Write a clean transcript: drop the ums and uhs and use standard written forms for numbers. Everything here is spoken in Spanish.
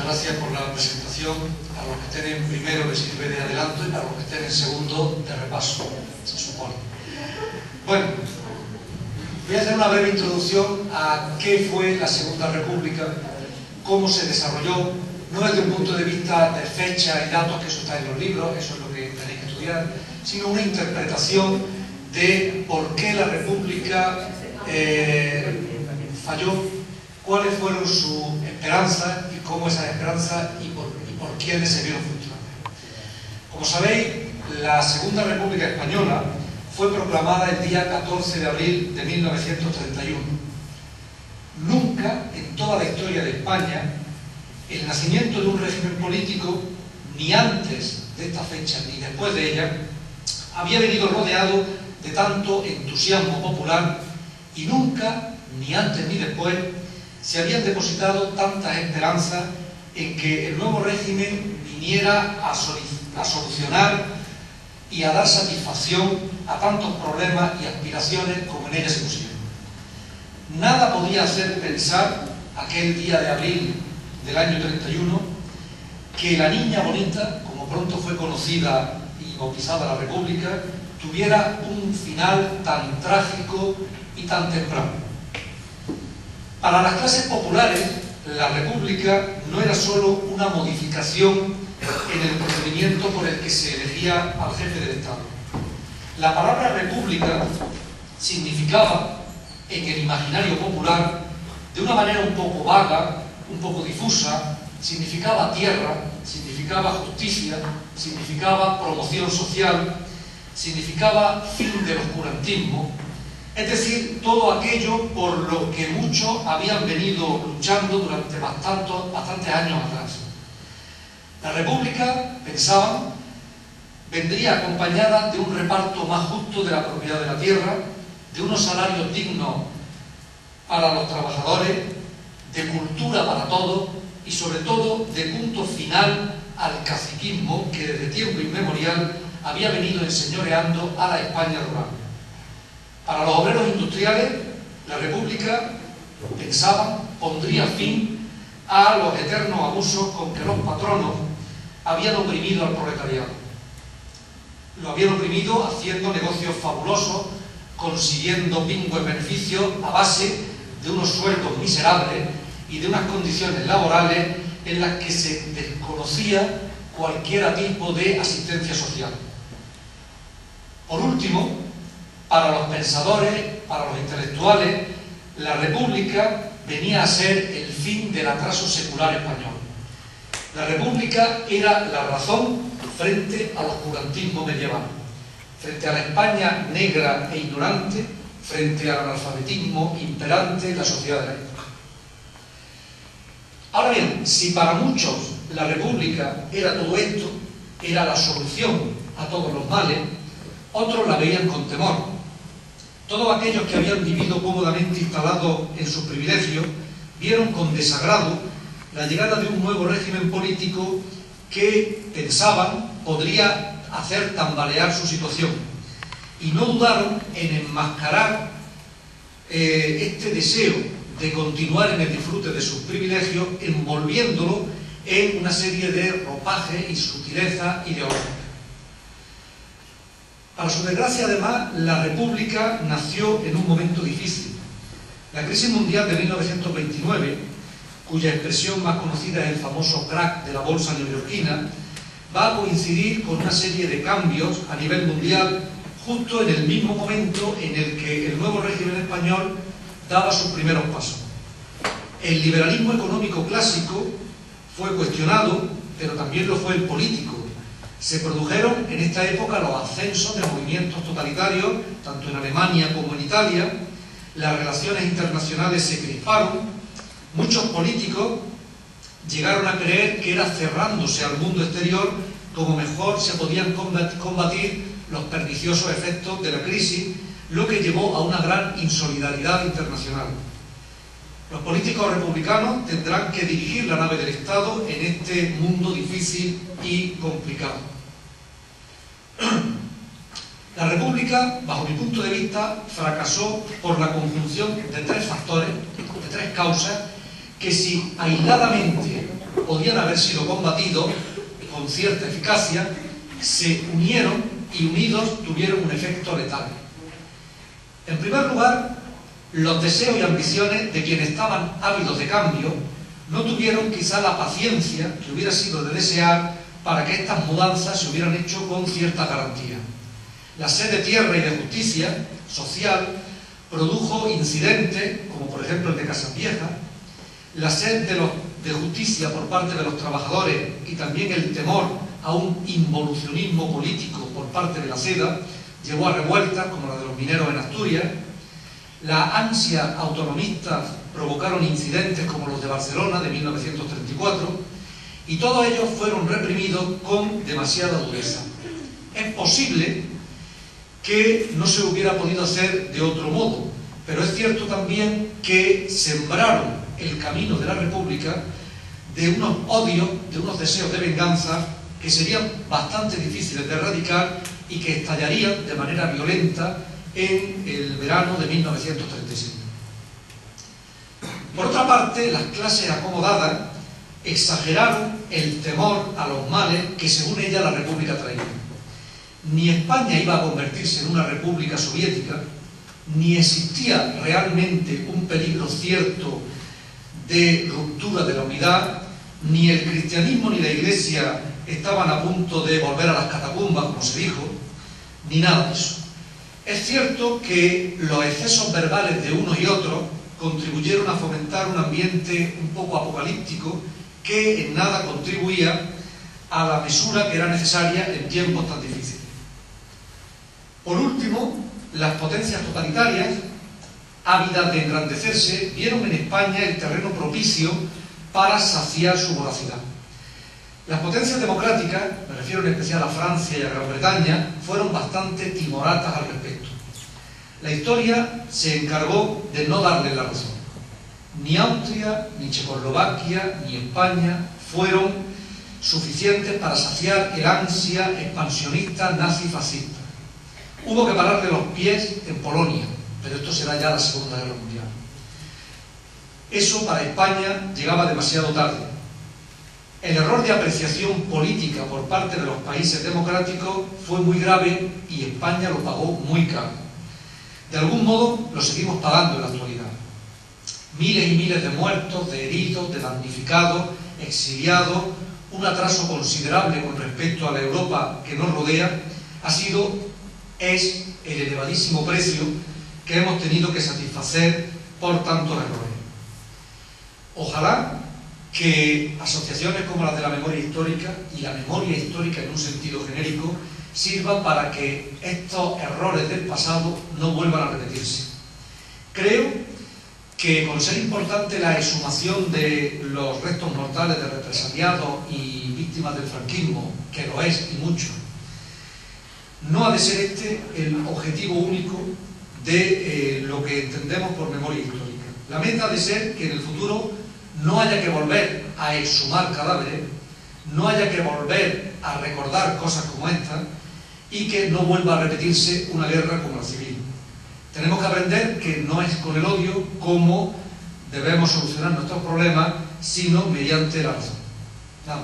gracias por la presentación. A los que estén en primero les sirve de adelanto y para los que estén en segundo de repaso, se supone. Bueno, voy a hacer una breve introducción a qué fue la Segunda República, cómo se desarrolló, no desde un punto de vista de fecha y datos, que eso está en los libros, eso es lo que tenéis que estudiar, sino una interpretación de por qué la República falló, cuáles fueron sus esperanzas y cómo esas esperanzas y por quiénes se vieron frustradas. Como sabéis, la Segunda República Española fue proclamada el día 14 de abril de 1931. Nunca en toda la historia de España el nacimiento de un régimen político, ni antes de esta fecha ni después de ella, había venido rodeado de tanto entusiasmo popular y nunca, ni antes ni después, se habían depositado tantas esperanzas en que el nuevo régimen viniera a solucionar y a dar satisfacción a tantos problemas y aspiraciones como en ella se pusieron. Nada podía hacer pensar aquel día de abril del año 31 que la niña bonita, como pronto fue conocida y bautizada la República, tuviera un final tan trágico y tan temprano. Para las clases populares, la República no era solo una modificación en el procedimiento por el que se elegía al jefe del Estado. La palabra República significaba, en el imaginario popular, de una manera un poco vaga, un poco difusa, significaba tierra, significaba justicia, significaba promoción social, significaba fin del oscurantismo, es decir, todo aquello por lo que muchos habían venido luchando durante bastantes años atrás. La República, pensaban, vendría acompañada de un reparto más justo de la propiedad de la tierra, de unos salarios dignos para los trabajadores, de cultura para todos y sobre todo de punto final al caciquismo que desde tiempo inmemorial había venido enseñoreando a la España rural. Para los obreros industriales, la República, pensaban, pondría fin a los eternos abusos con que los patronos habían oprimido al proletariado. Lo habían oprimido haciendo negocios fabulosos, consiguiendo pingües beneficios a base de unos sueldos miserables y de unas condiciones laborales en las que se desconocía cualquier tipo de asistencia social. Por último, para los pensadores, para los intelectuales, la República venía a ser el fin del atraso secular español. La República era la razón frente al oscurantismo medieval, frente a la España negra e ignorante, frente al analfabetismo imperante en la sociedad de la época. Ahora bien, si para muchos la República era todo esto, era la solución a todos los males, otros la veían con temor. Todos aquellos que habían vivido cómodamente instalados en sus privilegios vieron con desagrado la llegada de un nuevo régimen político que pensaban podría hacer tambalear su situación y no dudaron en enmascarar este deseo de continuar en el disfrute de sus privilegios envolviéndolo en una serie de ropajes y sutilezas ideológicas. Para su desgracia, además, la República nació en un momento difícil. La crisis mundial de 1929, cuya expresión más conocida es el famoso crack de la bolsa neoyorquina, va a coincidir con una serie de cambios a nivel mundial justo en el mismo momento en el que el nuevo régimen español daba sus primeros pasos. El liberalismo económico clásico fue cuestionado, pero también lo fue el político. Se produjeron en esta época los ascensos de movimientos totalitarios, tanto en Alemania como en Italia, las relaciones internacionales se crisparon, muchos políticos llegaron a creer que era cerrándose al mundo exterior como mejor se podían combatir los perniciosos efectos de la crisis, lo que llevó a una gran insolidaridad internacional. Los políticos republicanos tendrán que dirigir la nave del Estado en este mundo difícil y complicado. La República, bajo mi punto de vista, fracasó por la conjunción de tres factores, de tres causas, que si aisladamente podían haber sido combatidos con cierta eficacia, se unieron y unidos tuvieron un efecto letal. En primer lugar, los deseos y ambiciones de quienes estaban ávidos de cambio no tuvieron quizá la paciencia que hubiera sido de desear para que estas mudanzas se hubieran hecho con cierta garantía. La sed de tierra y de justicia social produjo incidentes, como por ejemplo el de Casavieja. La sed de justicia por parte de los trabajadores y también el temor a un involucionismo político por parte de la seda llevó a revueltas como la de los mineros en Asturias. La ansia autonomista provocaron incidentes como los de Barcelona de 1934 y todos ellos fueron reprimidos con demasiada dureza. Es posible que no se hubiera podido hacer de otro modo, pero es cierto también que sembraron el camino de la República de unos odios, de unos deseos de venganza que serían bastante difíciles de erradicar y que estallarían de manera violenta en el verano de 1937. Por otra parte, las clases acomodadas exageraron el temor a los males que según ella la República traía. Ni España iba a convertirse en una república soviética, ni existía realmente un peligro cierto de ruptura de la unidad, ni el cristianismo ni la Iglesia estaban a punto de volver a las catacumbas, como se dijo, ni nada de eso. Es cierto que los excesos verbales de unos y otros contribuyeron a fomentar un ambiente un poco apocalíptico que en nada contribuía a la mesura que era necesaria en tiempos tan difíciles. Por último, las potencias totalitarias, ávidas de engrandecerse, vieron en España el terreno propicio para saciar su voracidad. Las potencias democráticas, me refiero en especial a Francia y a Gran Bretaña, fueron bastante timoratas al respecto. La historia se encargó de no darle la razón. Ni Austria, ni Checoslovaquia, ni España fueron suficientes para saciar el ansia expansionista nazi-fascista. Hubo que pararle los pies en Polonia, pero esto será ya la Segunda Guerra Mundial. Eso para España llegaba demasiado tarde. El error de apreciación política por parte de los países democráticos fue muy grave y España lo pagó muy caro. De algún modo lo seguimos pagando en la actualidad. Miles y miles de muertos, de heridos, de damnificados, exiliados, un atraso considerable con respecto a la Europa que nos rodea, es el elevadísimo precio que hemos tenido que satisfacer por tantos errores. Ojalá que asociaciones como las de la memoria histórica y la memoria histórica en un sentido genérico sirvan para que estos errores del pasado no vuelvan a repetirse. Creo que con ser importante la exhumación de los restos mortales de represaliados y víctimas del franquismo, que lo es y mucho, no ha de ser este el objetivo único de lo que entendemos por memoria histórica. La meta ha de ser que en el futuro no haya que volver a exhumar cadáveres, no haya que volver a recordar cosas como esta y que no vuelva a repetirse una guerra como la civil. Tenemos que aprender que no es con el odio como debemos solucionar nuestros problemas, sino mediante la razón. Nada.